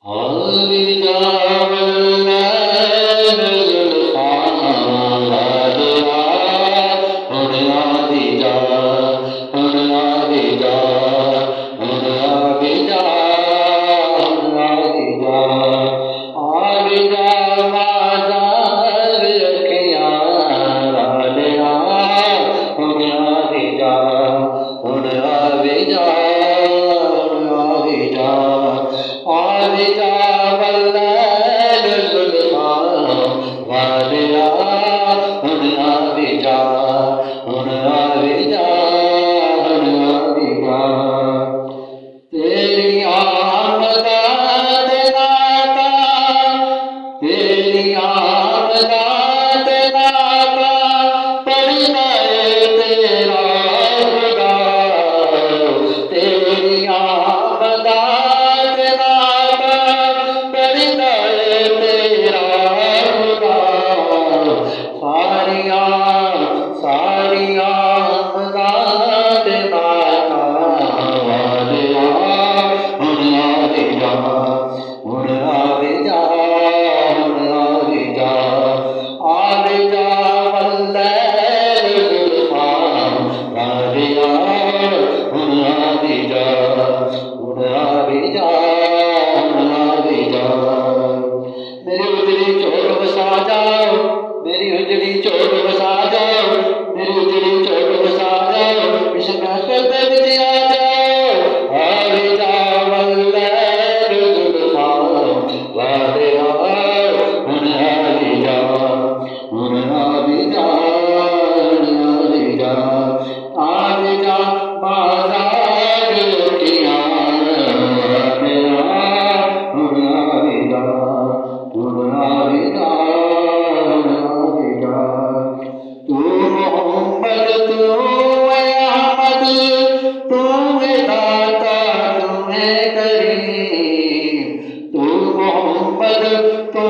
आविदा वल्लभ जुल्फा वादिया हुन आविदा हुन आविदा हुन आविदा हुन आविदा आविदा माज़ार अखियां वालिया हुन आविदा हुन आविदा हुन आविदा आविदा वल्लभ जुल्फा वालिया हुन आविदा हुन आविदा हुन आविदा तेरी आमदा ते नाता तेरी आमदा ते नाता पढ़ना तेरा खुदा तेरी आमदा ते नाता पढ़ना तेरा खुदा सारिया सारिया आमदा ते नाता वालिया हुन आविदा हुन आविदा हुन आविदा आविदा वल्लभ जुल्फा वालिया हुन आविदा हुन आविदा हुन आविदा मेरी उजड़ी चोट बसा जाओ मेरी उजड़ी चोट बसा जाओ मेरी उजड़ी चोट बसा जाओ इस महफिल में विच आ जाओ आविदा वल्लभ जुल्फा वालिया हुन आविदा हुन आविदा हुन आविदा आविदा माज़ार अखियां वालिया हुन आविदा हुन आविदा हुन आविदा तू मोहम्मद तू अहमद तू है दाता तू है करीम तू मोहम्मद तू